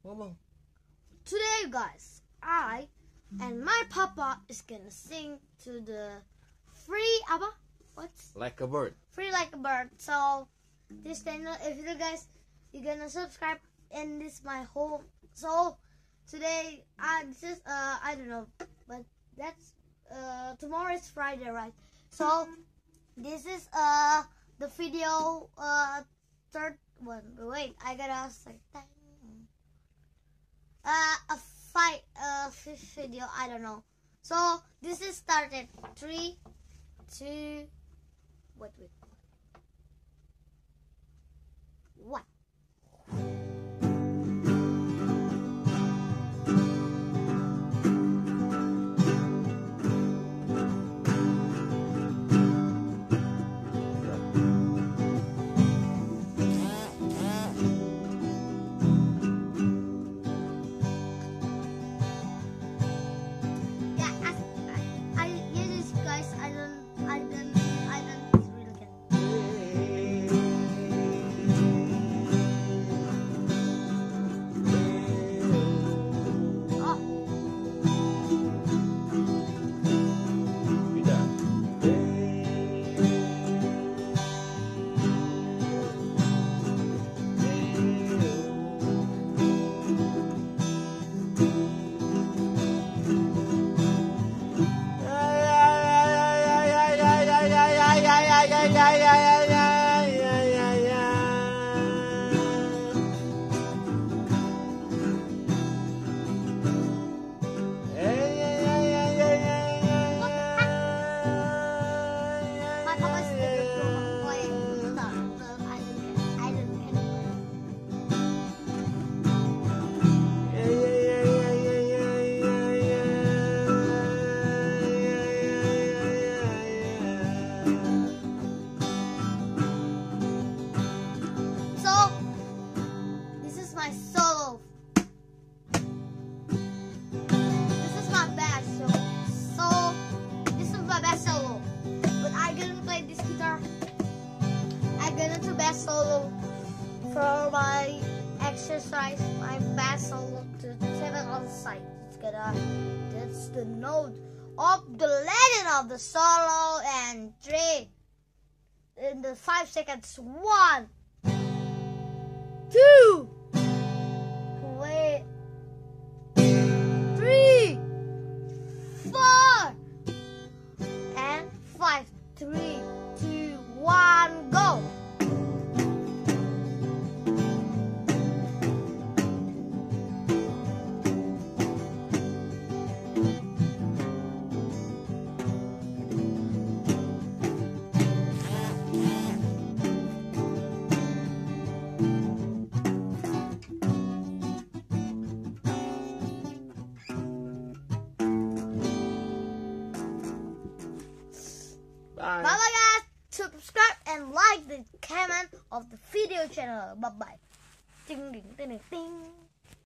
Today, guys, I and my papa is gonna sing to the free apa? What's Like a bird. Free like a bird. So this channel, if you guys, you're gonna subscribe, and this my home. So today, this is I don't know, but that's tomorrow is Friday, right? So this is the video third one. Wait, I gotta say fifth video, I don't know. So this is started 3, 2, wait, 1. My solo. This is my best solo. So this is my best solo. But I'm gonna play this guitar. I'm gonna do best solo for my exercise. My best solo to 7 on the side. That's the note of the legend of the solo, and 3 in the 5 seconds. 1, 2. Wait. 3, 4, and 5. 3, 2, 1, go. Bye bye guys. Subscribe and like the comment of the video channel. Bye bye. Ding ding ding ding.